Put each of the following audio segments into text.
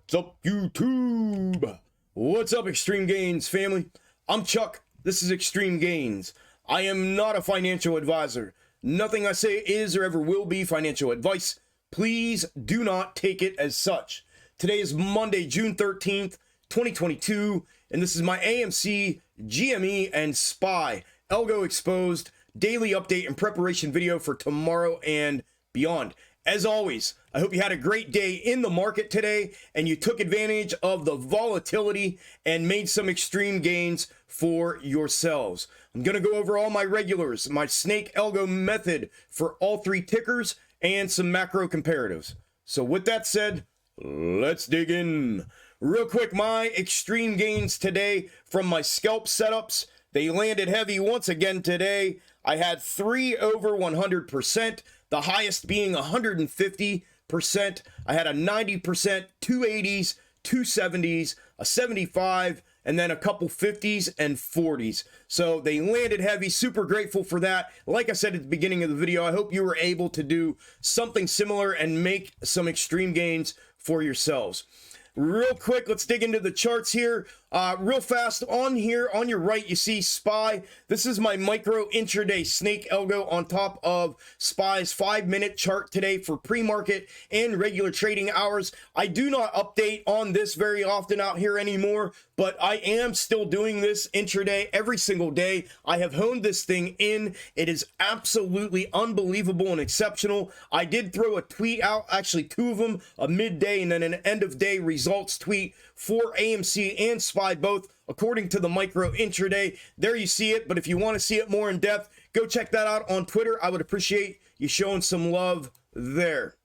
What's up, YouTube? What's up, Xtreme Gainz family? I'm Chuck. This is Xtreme Gainz. I am not a financial advisor. Nothing I say is or ever will be financial advice. Please do not take it as such. Today is Monday, June 13th, 2022, and this is my Amc Gme and SPY Algo exposed daily update and preparation video for tomorrow and beyond. As always, I hope you had a great day in the market today and you took advantage of the volatility and made some extreme gains for yourselves. I'm going to go over all my regulars, my snake algo method for all three tickers, and some macro comparatives. So with that said, let's dig in. Real quick, my extreme gains today from my scalp setups. They landed heavy once again today. I had 3 over 100%, the highest being 150%. I had a 90%, 280s, 270s, a 75, and then a couple 50s and 40s. So they landed heavy. Super grateful for that. Like I said at the beginning of the video, I hope you were able to do something similar and make some extreme gains for yourselves. Real quick, let's dig into the charts here. Real fast, on here on your right, you see SPY. This is my micro intraday snake algo on top of SPY's 5-minute chart today for pre-market and regular trading hours. I do not update on this very often out here anymore, but I am still doing this intraday every single day. I have honed this thing in. It is absolutely unbelievable and exceptional. I did throw a tweet out, actually 2 of them, a midday and then an end of day results tweet for AMC and SPY, both according to the micro intraday. There you see it, but if you want to see it more in depth, go check that out on Twitter. I would appreciate you showing some love there.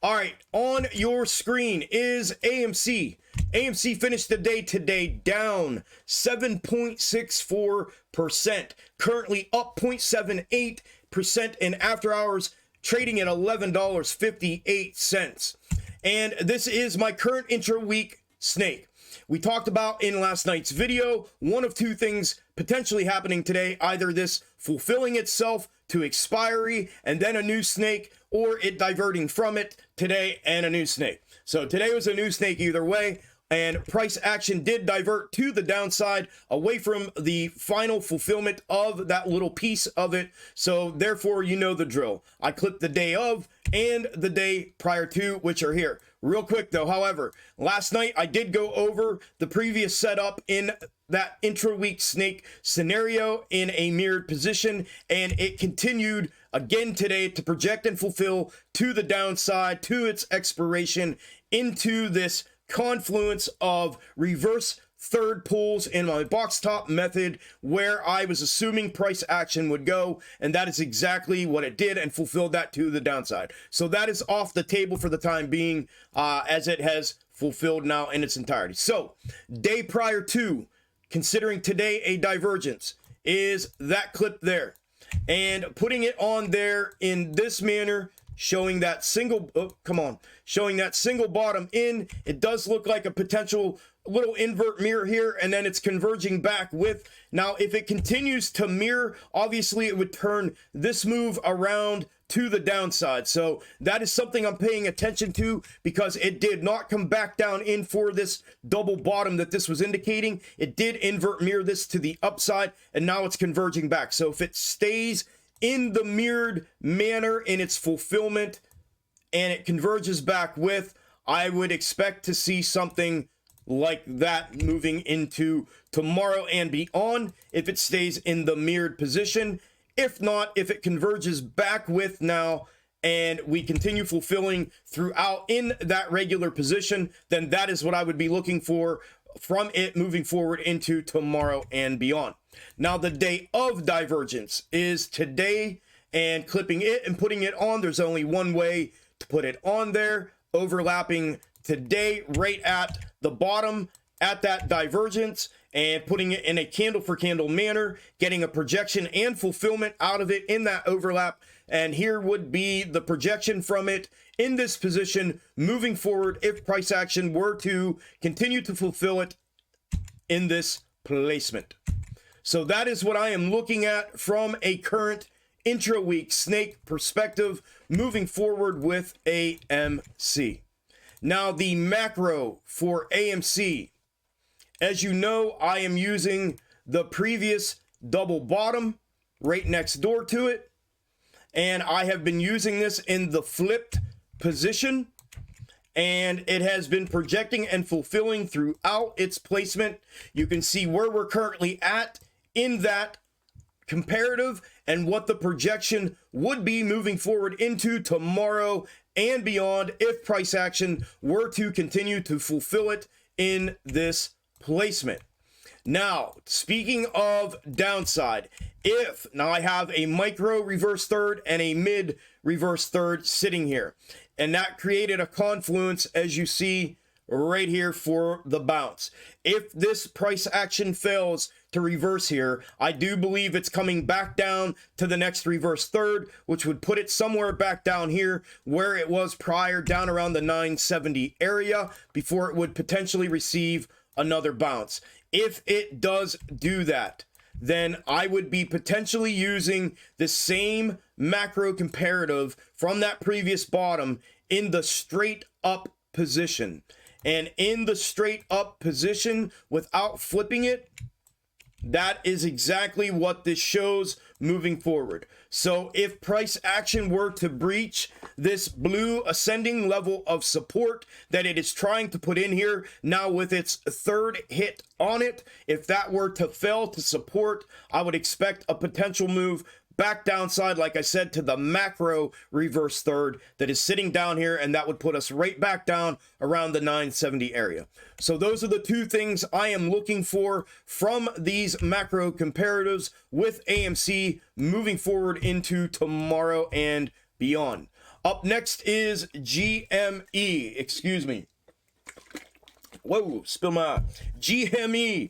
All right, on your screen is AMC. AMC finished the day today down 7.64%, currently up 0.78% in after hours, trading at $11.58. And this is my current intra-week snake. We talked about in last night's video, one of two things potentially happening today, either this fulfilling itself to expiry and then a new snake, or it diverting from it today and a new snake. So today was a new snake either way, and price action did divert to the downside away from the final fulfillment of that little piece of it. So therefore, you know the drill. I clipped the day of and the day prior to, which are here. Real quick though, however, last night I did go over the previous setup in that intra-week snake scenario in a mirrored position, and it continued again today to project and fulfill to the downside, to its expiration, into this confluence of reverse third pulls in my box top method where I was assuming price action would go, and that is exactly what it did and fulfilled that to the downside. So that is off the table for the time being, as it has fulfilled now in its entirety. So day prior to, considering today a divergence, is that clip there, and putting it on there in this manner, showing that single, showing that single bottom in. It does look like a potential little invert mirror here, and then it's converging back with. Now, if it continues to mirror, obviously it would turn this move around to the downside. So that is something I'm paying attention to, because it did not come back down in for this double bottom that this was indicating. It did invert mirror this to the upside, and now it's converging back. So if it stays in the mirrored manner in its fulfillment and it converges back with, I would expect to see something like that moving into tomorrow and beyond if it stays in the mirrored position. If not, if it converges back with now and we continue fulfilling throughout in that regular position, then that is what I would be looking for from it moving forward into tomorrow and beyond. Now, the day of divergence is today, and clipping it and putting it on, there's only one way to put it on there, overlapping today right at the bottom at that divergence and putting it in a candle for candle manner, getting a projection and fulfillment out of it in that overlap. And here would be the projection from it in this position moving forward if price action were to continue to fulfill it in this placement. So that is what I am looking at from a current intra-week snake perspective moving forward with AMC. Now the macro for AMC, as you know, I am using the previous double bottom right next door to it, and I have been using this in the flipped position, and it has been projecting and fulfilling throughout its placement. You can see where we're currently at in that comparative and what the projection would be moving forward into tomorrow and beyond if price action were to continue to fulfill it in this placement. Now, speaking of downside, now I have a micro reverse third and a mid reverse third sitting here, and that created a confluence, as you see right here, for the bounce. If this price action fails to reverse here, I do believe it's coming back down to the next reverse third, which would put it somewhere back down here where it was prior, down around the 970 area, before it would potentially receive another bounce. If it does do that, then I would be potentially using the same macro comparative from that previous bottom in the straight up position. And in the straight up position, without flipping it, that is exactly what this shows moving forward. So if price action were to breach this blue ascending level of support that it is trying to put in here now with its third hit on it, if that were to fail to support, I would expect a potential move back downside, like I said, to the macro reverse third that is sitting down here, and that would put us right back down around the 970 area. So those are the two things I am looking for from these macro comparatives with AMC moving forward into tomorrow and beyond. Up next is GME, excuse me. Whoa, spill my eye. GME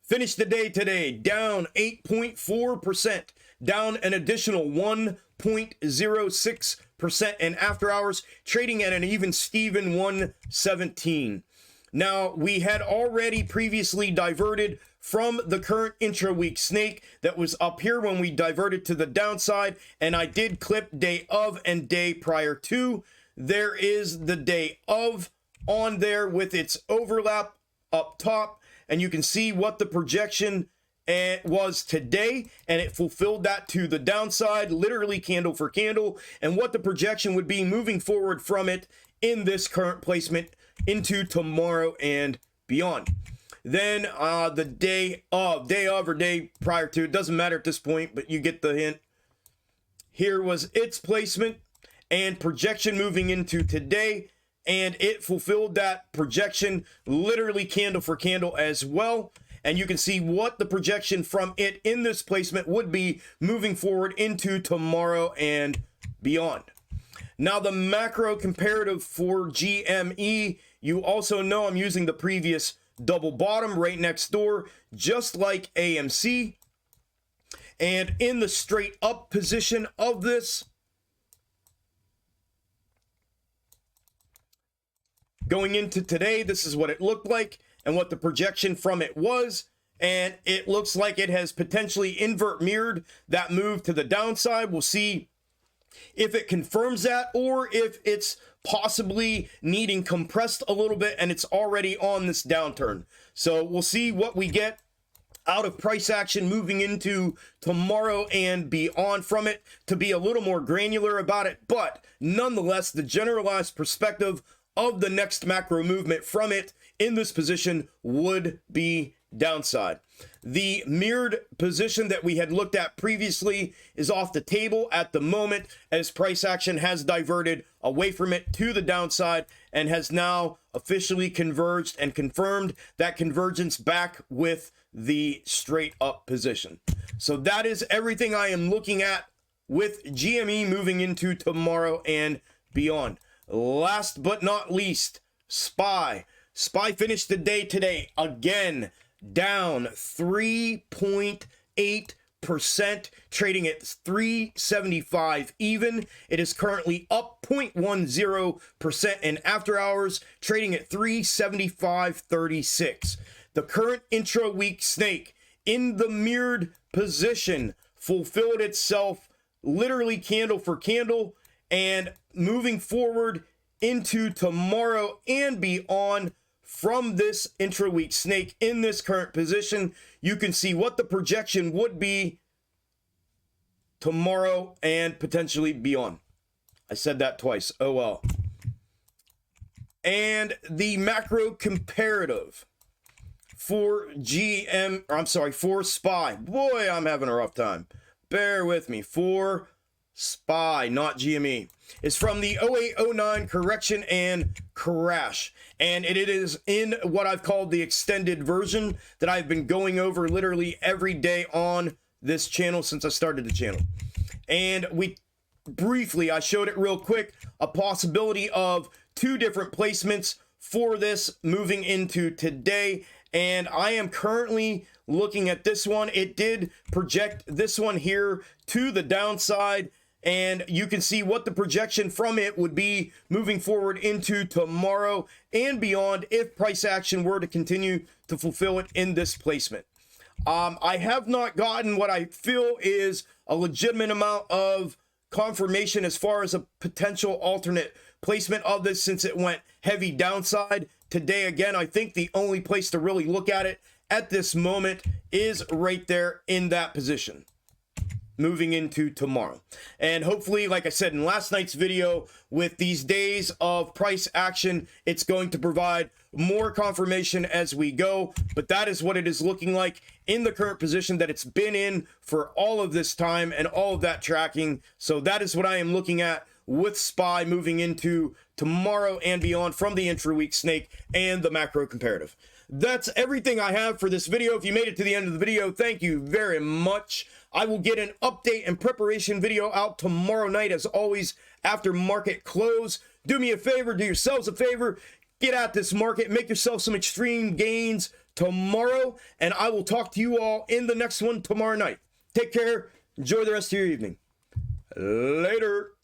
finished the day today down 8.4%. down an additional 1.06% in after hours, trading at an even Steven 117. Now, we had already previously diverted from the current intra-week snake that was up here when we diverted to the downside, and I did clip day of and day prior to. There is the day of on there with its overlap up top, and you can see what the projection was today, and it fulfilled that to the downside, literally candle for candle, and what the projection would be moving forward from it in this current placement into tomorrow and beyond. Then the day of or day prior to, it doesn't matter at this point, but you get the hint. Here was its placement and projection moving into today, and it fulfilled that projection literally candle for candle as well. And you can see what the projection from it in this placement would be moving forward into tomorrow and beyond. Now, the macro comparative for GME, you also know I'm using the previous double bottom right next door, just like AMC. And in the straight up position of this, going into today, this is what it looked like and what the projection from it was, and it looks like it has potentially invert mirrored that move to the downside. We'll see if it confirms that, or if it's possibly needing compressed a little bit and it's already on this downturn. So we'll see what we get out of price action moving into tomorrow and beyond from it, to be a little more granular about it. But nonetheless, the generalized perspective of the next macro movement from it in this position would be downside. The mirrored position that we had looked at previously is off the table at the moment, as price action has diverted away from it to the downside and has now officially converged and confirmed that convergence back with the straight up position. So that is everything I am looking at with GME moving into tomorrow and beyond. Last but not least, SPY. SPY finished the day today again down 3.8%, trading at 375 even. It is currently up 0.10% in after hours, trading at 375.36. The current intra-week snake in the mirrored position fulfilled itself literally candle for candle, and moving forward into tomorrow and beyond from this intra-week snake in this current position. You can see what the projection would be tomorrow and potentially beyond. I said that twice. Oh well. And the macro comparative for for SPY. Boy, I'm having a rough time. Bear with me. For SPY, not GME. Is from the 0809 correction and crash. And it is in what I've called the extended version that I've been going over literally every day on this channel since I started the channel. And I showed it real quick, a possibility of 2 different placements for this moving into today. And I am currently looking at this one. It did project this one here to the downside, and you can see what the projection from it would be moving forward into tomorrow and beyond if price action were to continue to fulfill it in this placement. I have not gotten what I feel is a legitimate amount of confirmation as far as a potential alternate placement of this since it went heavy downside today. Again, I think the only place to really look at it at this moment is right there in that position moving into tomorrow. And hopefully, like I said in last night's video, with these days of price action, it's going to provide more confirmation as we go. But that is what it is looking like in the current position that it's been in for all of this time and all of that tracking. So that is what I am looking at with SPY moving into tomorrow and beyond from the intra-week snake and the macro comparative. That's everything I have for this video. If you made it to the end of the video, thank you very much. I will get an update and preparation video out tomorrow night, as always, after market close. Do me a favor, do yourselves a favor, get at this market, make yourself some extreme gains tomorrow, and I will talk to you all in the next one tomorrow night. Take care, enjoy the rest of your evening. Later.